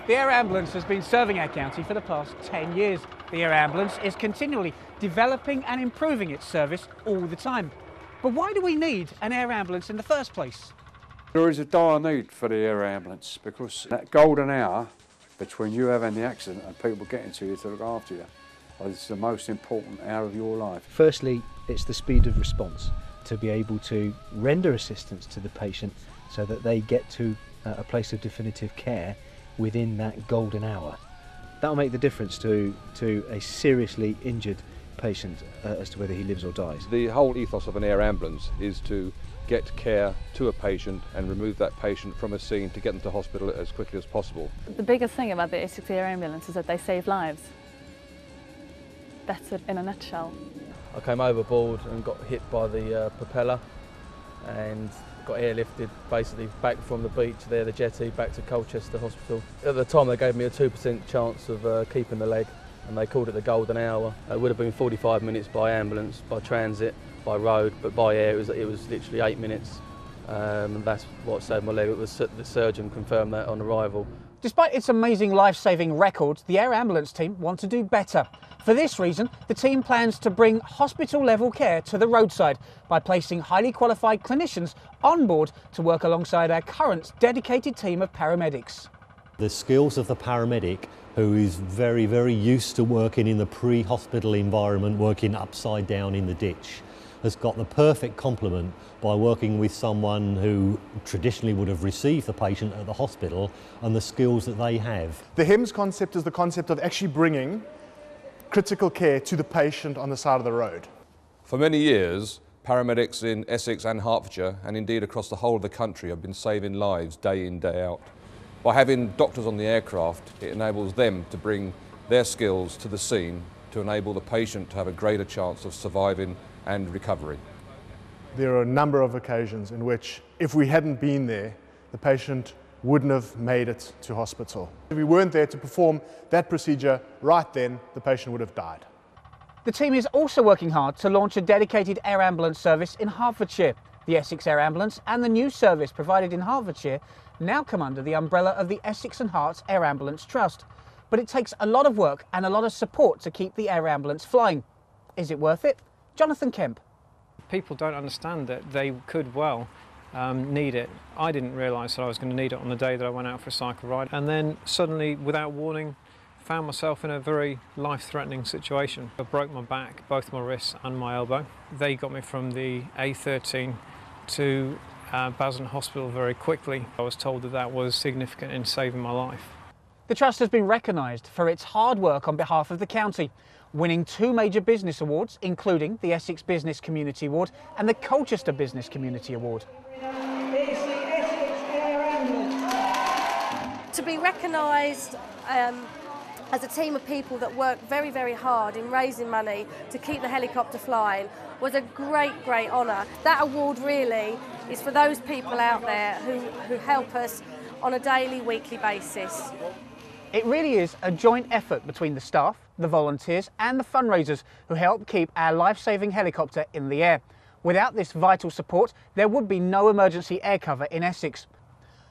The Air Ambulance has been serving our county for the past 10 years. The Air Ambulance is continually developing and improving its service all the time. But why do we need an air ambulance in the first place? There is a dire need for the air ambulance because that golden hour between you having the accident and people getting to you to look after you is the most important hour of your life. Firstly, it's the speed of response, to be able to render assistance to the patient so that they get to a place of definitive care within that golden hour. That'll make the difference to a seriously injured patient as to whether he lives or dies. The whole ethos of an air ambulance is to get care to a patient and remove that patient from a scene to get them to hospital as quickly as possible. The biggest thing about the Essex Air Ambulance is that they save lives. That's it in a nutshell. I came overboard and got hit by the propeller and got airlifted basically back from the beach there, the jetty, back to Colchester Hospital. At the time they gave me a 2% chance of keeping the leg, and they called it the golden hour. It would have been 45 minutes by ambulance, by transit, by road, but by air it was literally 8 minutes. And that's what saved my leg. It was the surgeon confirmed that on arrival. Despite its amazing life-saving record, the Air Ambulance team want to do better. For this reason, the team plans to bring hospital-level care to the roadside by placing highly qualified clinicians on board to work alongside our current dedicated team of paramedics. The skills of the paramedic, who is very, very used to working in the pre-hospital environment, working upside down in the ditch, has got the perfect complement by working with someone who traditionally would have received the patient at the hospital and the skills that they have. The HIMS concept is the concept of actually bringing critical care to the patient on the side of the road. For many years, paramedics in Essex and Hertfordshire, and indeed across the whole of the country, have been saving lives day in, day out. By having doctors on the aircraft, it enables them to bring their skills to the scene to enable the patient to have a greater chance of surviving and recovery. There are a number of occasions in which, if we hadn't been there, the patient wouldn't have made it to hospital. If we weren't there to perform that procedure right then, the patient would have died. The team is also working hard to launch a dedicated air ambulance service in Hertfordshire. The Essex Air Ambulance and the new service provided in Hertfordshire now come under the umbrella of the Essex and Herts Air Ambulance Trust. But it takes a lot of work and a lot of support to keep the air ambulance flying. Is it worth it? Jonathan Kemp. People don't understand that they could well need it. I didn't realise that I was going to need it on the day that I went out for a cycle ride, and then suddenly, without warning, found myself in a very life-threatening situation. I broke my back, both my wrists and my elbow. They got me from the A13 to Basildon Hospital very quickly. I was told that that was significant in saving my life. The Trust has been recognised for its hard work on behalf of the county, winning 2 major business awards, including the Essex Business Community Award and the Colchester Business Community Award. To be recognised as a team of people that work very, very hard in raising money to keep the helicopter flying was a great, great honour. That award really is for those people out there who help us on a daily, weekly basis. It really is a joint effort between the staff, the volunteers and the fundraisers who help keep our life-saving helicopter in the air. Without this vital support, there would be no emergency air cover in Essex.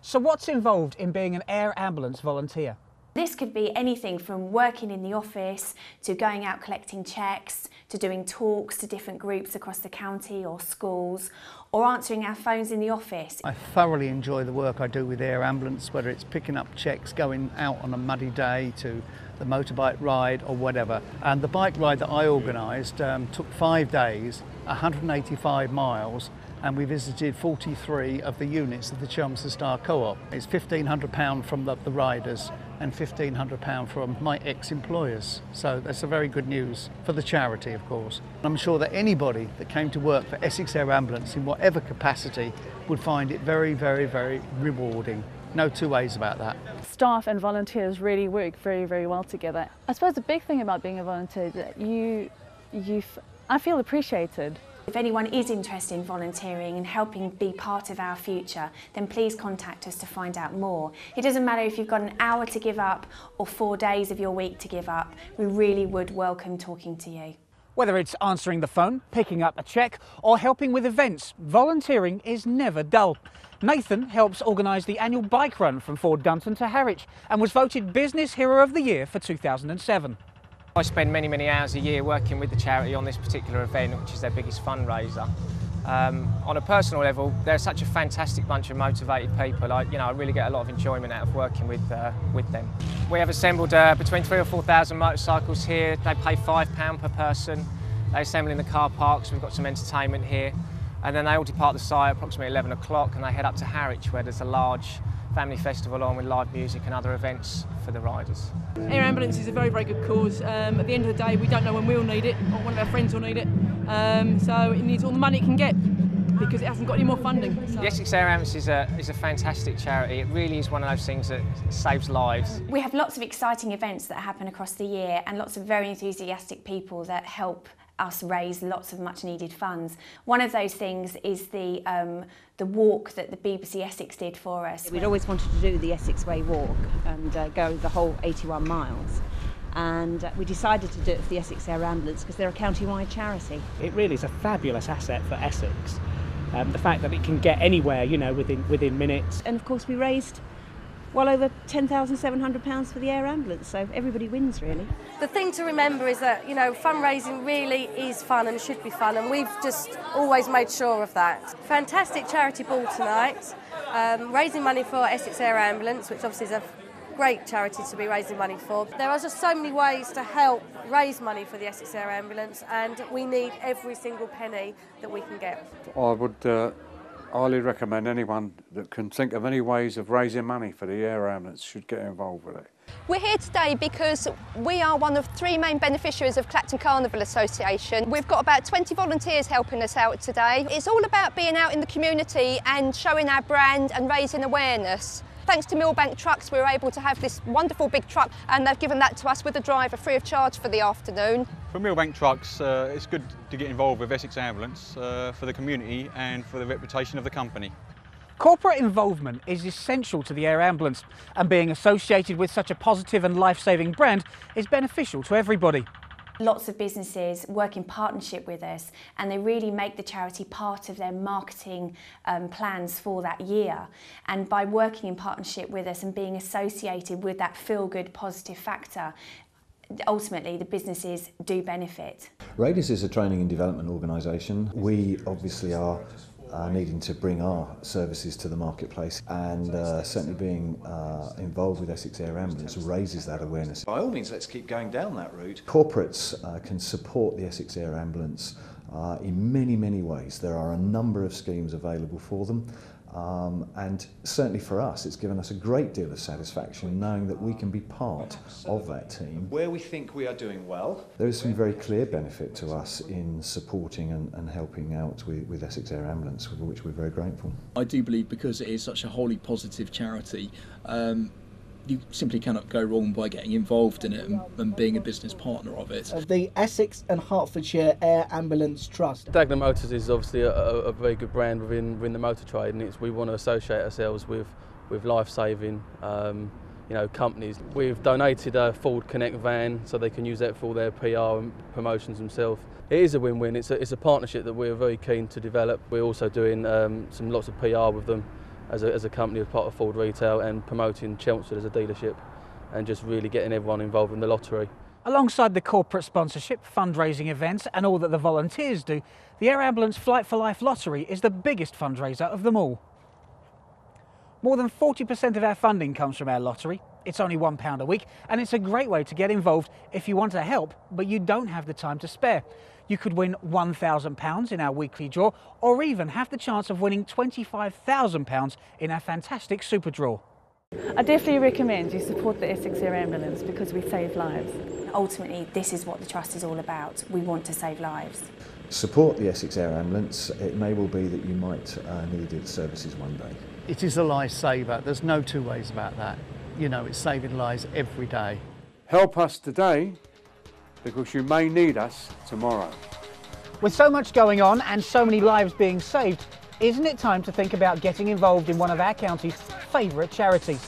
So what's involved in being an air ambulance volunteer? This could be anything from working in the office to going out collecting checks, to doing talks to different groups across the county or schools, or answering our phones in the office. I thoroughly enjoy the work I do with Air Ambulance, whether it's picking up checks, going out on a muddy day to the motorbike ride or whatever. And the bike ride that I organised took 5 days, 185 miles, and we visited 43 of the units of the Chelmsford Star Co-op. It's £1,500 from the riders and £1,500 from my ex-employers. So that's a very good news for the charity, of course. I'm sure that anybody that came to work for Essex Air Ambulance in whatever capacity would find it very, very, very rewarding. No two ways about that. Staff and volunteers really work very, very well together. I suppose the big thing about being a volunteer is that I feel appreciated. If anyone is interested in volunteering and helping be part of our future, then please contact us to find out more. It doesn't matter if you've got an hour to give up or 4 days of your week to give up, we really would welcome talking to you. Whether it's answering the phone, picking up a cheque or helping with events, volunteering is never dull. Nathan helps organise the annual bike run from Fort Dunton to Harwich and was voted Business Hero of the Year for 2007. I spend many hours a year working with the charity on this particular event, which is their biggest fundraiser. On a personal level, they're such a fantastic bunch of motivated people. I really get a lot of enjoyment out of working with them. We have assembled between 3,000 or 4,000 motorcycles here. They pay £5 per person. They assemble in the car parks. We've got some entertainment here. And then they all depart the site at approximately 11 o'clock and they head up to Harwich, where there's a large family festival on with live music and other events for the riders. Air Ambulance is a very good cause. At the end of the day, we don't know when we'll need it or one of our friends will need it. So it needs all the money it can get because it hasn't got any more funding. So. The Essex Air Ambulance is a fantastic charity. It really is one of those things that saves lives. We have lots of exciting events that happen across the year and lots of very enthusiastic people that help us raise lots of much needed funds. One of those things is the walk that the BBC Essex did for us. We'd always wanted to do the Essex Way walk and go the whole 81 miles. And we decided to do it for the Essex Air Ambulance because they're a county-wide charity. It really is a fabulous asset for Essex. The fact that it can get anywhere, within minutes. And of course we raised well over £10,700 for the Air Ambulance, so everybody wins really. The thing to remember is that, fundraising really is fun and should be fun, and we've just always made sure of that. Fantastic charity ball tonight, raising money for Essex Air Ambulance, which obviously is a great charity to be raising money for. There are just so many ways to help raise money for the Essex Air Ambulance, and we need every single penny that we can get. I would highly recommend anyone that can think of any ways of raising money for the Air Ambulance should get involved with it. We're here today because we are one of 3 main beneficiaries of Clacton Carnival Association. We've got about 20 volunteers helping us out today. It's all about being out in the community and showing our brand and raising awareness. Thanks to Millbank Trucks, we were able to have this wonderful big truck and they've given that to us with a driver free of charge for the afternoon. For Millbank Trucks, it's good to get involved with Essex Ambulance for the community and for the reputation of the company. Corporate involvement is essential to the Air Ambulance, and being associated with such a positive and life-saving brand is beneficial to everybody. Lots of businesses work in partnership with us and they really make the charity part of their marketing plans for that year. And by working in partnership with us and being associated with that feel-good positive factor, ultimately the businesses do benefit. Radius is a training and development organisation. We obviously are needing to bring our services to the marketplace, and certainly being involved with Essex Air Ambulance raises that awareness. By all means, let's keep going down that route. Corporates can support the Essex Air Ambulance in many ways. There are a number of schemes available for them, and certainly for us it's given us a great deal of satisfaction knowing that we can be part of that team. Where we think we are doing well. There is some very clear benefit to us in supporting and helping out with Essex Air Ambulance, for which we're very grateful. I do believe because it is such a wholly positive charity, you simply cannot go wrong by getting involved in it and being a business partner of it. The Essex and Hertfordshire Air Ambulance Trust. Dagenham Motors is obviously a very good brand within the motor trade, and we want to associate ourselves with life-saving companies. We've donated a Ford Connect van so they can use that for all their PR and promotions themselves. It is a win-win. It's a partnership that we're very keen to develop. We're also doing lots of PR with them as a company, as part of Ford Retail, and promoting Chelmsford as a dealership and just really getting everyone involved in the lottery. Alongside the corporate sponsorship, fundraising events and all that the volunteers do, the Air Ambulance Flight for Life lottery is the biggest fundraiser of them all. More than 40% of our funding comes from our lottery. It's only £1 a week, and it's a great way to get involved if you want to help but you don't have the time to spare. You could win £1,000 in our weekly draw, or even have the chance of winning £25,000 in our fantastic super draw. I definitely recommend you support the Essex Air Ambulance because we save lives. Ultimately, this is what the Trust is all about. We want to save lives. Support the Essex Air Ambulance. It may well be that you might need its services one day. It is a lifesaver. There's no two ways about that. It's saving lives every day. Help us today, because you may need us tomorrow. With so much going on and so many lives being saved, isn't it time to think about getting involved in one of our county's favourite charities?